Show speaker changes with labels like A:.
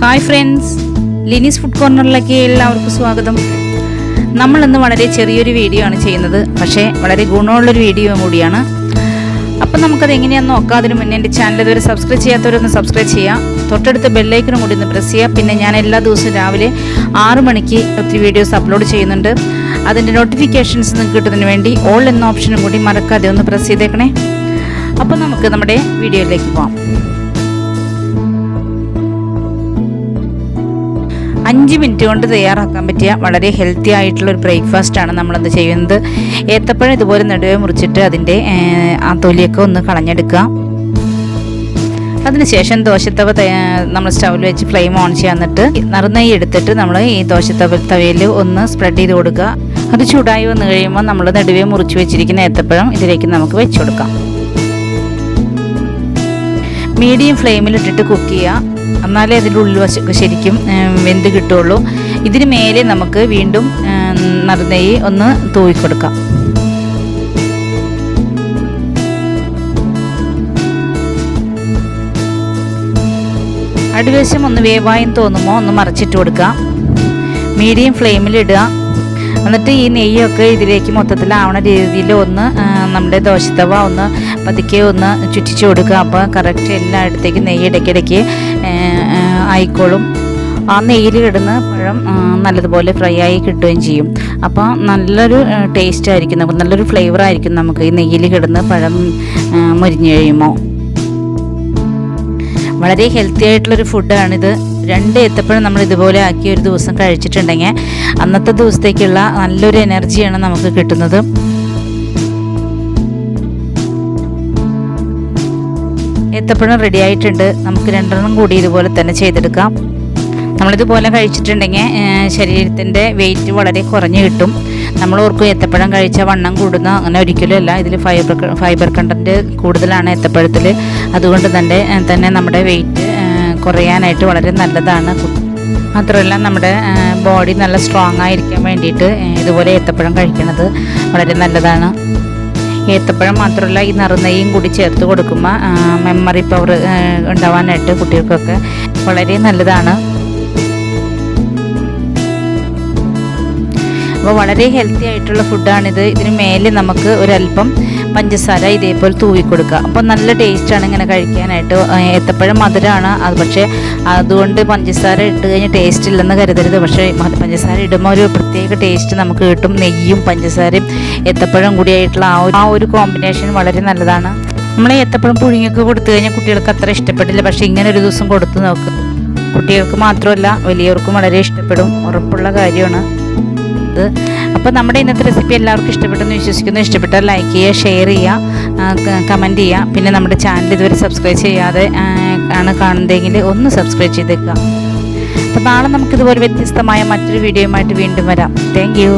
A: Hi friends, ലിനീസ് food കോർണറിലേക്ക് എല്ലാവർക്കും സ്വാഗതം. നമ്മളിന്ന് വളരെ ചെറിയൊരു വീഡിയോ ആണ് ചെയ്യുന്നത്, പക്ഷേ വളരെ ഗുണമുള്ളൊരു വീഡിയോ കൂടിയാണ്. അപ്പം നമുക്കത് എങ്ങനെയാണെന്ന് നോക്കാം. അതിന് മുന്നേ എൻ്റെ ചാനൽ ഇതുവരെ സബ്സ്ക്രൈബ് ചെയ്യാത്തവരൊന്ന് സബ്സ്ക്രൈബ് ചെയ്യുക. തൊട്ടടുത്ത് ബെല്ലൈക്കനും കൂടി ഒന്ന് പ്രസ് ചെയ്യുക. പിന്നെ ഞാൻ എല്ലാ ദിവസവും രാവിലെ 6 മണിക്ക് ഒത്തിരി വീഡിയോസ് അപ്ലോഡ് ചെയ്യുന്നുണ്ട്. അതിൻ്റെ നോട്ടിഫിക്കേഷൻസ് നിങ്ങൾക്ക് കിട്ടുന്നതിന് വേണ്ടി ഓൾ എന്ന ഓപ്ഷനും കൂടി മറക്കാതെ ഒന്ന് പ്രസ് ചെയ്തേക്കണേ. അപ്പോൾ നമുക്ക് നമ്മുടെ വീഡിയോയിലേക്ക് പോകാം. 5 മിനിറ്റ് കൊണ്ട് തയ്യാറാക്കാൻ പറ്റിയ വളരെ ഹെൽത്തി ആയിട്ടുള്ളൊരു ബ്രേക്ക്ഫാസ്റ്റാണ് നമ്മളത് ചെയ്യുന്നത്. ഏത്തപ്പഴം ഇതുപോലെ നടുവേ മുറിച്ചിട്ട് അതിൻ്റെ ആ തൊലിയൊക്കെ ഒന്ന് കളഞ്ഞെടുക്കുക. അതിനുശേഷം ദോശത്തവ നമ്മൾ സ്റ്റൗവിൽ വെച്ച് ഫ്ലെയിം ഓൺ ചെയ്യാൻ, എന്നിട്ട് നറുനെയ്യ് എടുത്തിട്ട് നമ്മൾ ഈ തവയിൽ ഒന്ന് സ്പ്രെഡ് ചെയ്ത് കൊടുക്കുക. അത് ചൂടായി വന്നു കഴിയുമ്പോൾ നമ്മൾ നടുവേ മുറിച്ച് വെച്ചിരിക്കുന്ന ഏത്തപ്പഴം ഇതിലേക്ക് നമുക്ക് വെച്ച് കൊടുക്കാം. മീഡിയം ഫ്ലെയിമിലിട്ടിട്ട് കുക്ക് ചെയ്യുക, എന്നാലേ അതിൻ്റെ ഉള്ളിൽ ശരിക്കും വെന്ത് കിട്ടുള്ളൂ. ഇതിന് മേലെ നമുക്ക് വീണ്ടും നറുനെയ്യ് ഒന്ന് തൂവിക്കൊടുക്കാം. അടിവശം ഒന്ന് വേവായും തോന്നുമ്പോൾ ഒന്ന് മറിച്ചിട്ട് കൊടുക്കുക. മീഡിയം ഫ്ലെയിമിലിടുക. എന്നിട്ട് ഈ നെയ്യൊക്കെ ഇതിലേക്ക് മൊത്തത്തിലാവണ രീതിയിൽ ഒന്ന് നമ്മുടെ ദോശത്തവ ഒന്ന് പതുക്കെ ഒന്ന് ചുറ്റിച്ച് കൊടുക്കുക. അപ്പോൾ കറക്റ്റ് എല്ലായിടത്തേക്കും നെയ്യ് ഇടയ്ക്കിടയ്ക്ക് ആയിക്കോളും. ആ നെയ്യിൽ കിടന്ന് പഴം നല്ലതുപോലെ ഫ്രൈ ആയി കിട്ടുകയും ചെയ്യും. അപ്പോൾ നല്ലൊരു ടേസ്റ്റ് ആയിരിക്കും, നമുക്ക് നല്ലൊരു ഫ്ലേവർ ആയിരിക്കും നമുക്ക് ഈ നെയ്യിൽ കിടന്ന് പഴം മുരിഞ്ഞ് കഴിയുമ്പോൾ. വളരെ ഹെൽത്തി ആയിട്ടുള്ളൊരു ഫുഡാണിത്. 2 ഏത്തപ്പഴം നമ്മൾ ഇതുപോലെ ആക്കി ഒരു ദിവസം കഴിച്ചിട്ടുണ്ടെങ്കിൽ അന്നത്തെ ദിവസത്തേക്കുള്ള നല്ലൊരു എനർജിയാണ് നമുക്ക് കിട്ടുന്നത്. ഏത്തപ്പഴം റെഡി ആയിട്ടുണ്ട്. നമുക്ക് 2 കൂടി ഇതുപോലെ തന്നെ ചെയ്തെടുക്കാം. നമ്മളിതുപോലെ കഴിച്ചിട്ടുണ്ടെങ്കിൽ ശരീരത്തിൻ്റെ വെയിറ്റ് വളരെ കുറഞ്ഞ് കിട്ടും. നമ്മൾ ഓർക്കും ഏത്തപ്പഴം കഴിച്ചാൽ വണ്ണം കൂടുന്ന, അങ്ങനെ ഒരിക്കലും അല്ല. ഇതിൽ ഫൈബർ കണ്ടൻറ്റ് കൂടുതലാണ് ഏത്തപ്പഴത്തിൽ. അതുകൊണ്ട് തന്നെ നമ്മുടെ വെയിറ്റ് കുറയാനായിട്ട് വളരെ നല്ലതാണ്. മാത്രമല്ല നമ്മുടെ ബോഡി നല്ല സ്ട്രോങ് ആയിരിക്കാൻ വേണ്ടിയിട്ട് ഇതുപോലെ ഏത്തപ്പഴം കഴിക്കുന്നത് വളരെ നല്ലതാണ്. ഏത്തപ്പഴം മാത്രമല്ല, ഈ നറുനെയ്യും കൂടി ചേർത്ത് കൊടുക്കുമ്പോൾ മെമ്മറി പവർ ഉണ്ടാവാനായിട്ട് കുട്ടികൾക്കൊക്കെ വളരെ നല്ലതാണ്. അപ്പോൾ വളരെ ഹെൽത്തി ആയിട്ടുള്ള ഫുഡാണിത്. ഇതിന് മേലെ നമുക്ക് ഒരല്പം പഞ്ചസാര ഇതേപോലെ തൂവി കൊടുക്കുക. അപ്പോൾ നല്ല ടേസ്റ്റാണ് ഇങ്ങനെ കഴിക്കാനായിട്ട്. ഏത്തപ്പഴം മധുരമാണ് അത്, പക്ഷേ അതുകൊണ്ട് പഞ്ചസാര ഇട്ട് കഴിഞ്ഞാൽ ടേസ്റ്റ് ഇല്ലെന്ന് കരുതരുത്. പക്ഷേ പഞ്ചസാര ഇടുമ്പോൾ ഒരു പ്രത്യേക ടേസ്റ്റ് നമുക്ക് കിട്ടും. നെയ്യും പഞ്ചസാരയും ഏത്തപ്പഴം കൂടിയായിട്ടുള്ള ആ ഒരു കോമ്പിനേഷൻ വളരെ നല്ലതാണ്. നമ്മൾ ഏത്തപ്പഴം പുഴുങ്ങിയൊക്കെ കൊടുത്തു കഴിഞ്ഞാൽ കുട്ടികൾക്ക് അത്ര ഇഷ്ടപ്പെട്ടില്ല. പക്ഷേ ഇങ്ങനെ ഒരു ദിവസം കൊടുത്തു നോക്ക്. കുട്ടികൾക്ക് മാത്രമല്ല വലിയവർക്കും വളരെ ഇഷ്ടപ്പെടും, ഉറപ്പുള്ള കാര്യമാണ്. അപ്പോൾ നമ്മുടെ ഇന്നത്തെ റെസിപ്പി എല്ലാവർക്കും ഇഷ്ടപ്പെട്ടെന്ന് വിശ്വസിക്കുന്നു. ഇഷ്ടപ്പെട്ടാൽ ലൈക്ക് ചെയ്യുക, ഷെയർ ചെയ്യുക, കമൻറ്റ് ചെയ്യുക. പിന്നെ നമ്മുടെ ചാനൽ ഇതുവരെ സബ്സ്ക്രൈബ് ചെയ്യാതെ ആണ് കാണുന്നതെങ്കിൽ ഒന്ന് സബ്സ്ക്രൈബ് ചെയ്തേക്കുക. അപ്പോൾ നാളെ നമുക്കിതുപോലെ വ്യത്യസ്തമായ മറ്റൊരു വീഡിയോയുമായിട്ട് വീണ്ടും വരാം. Thank you.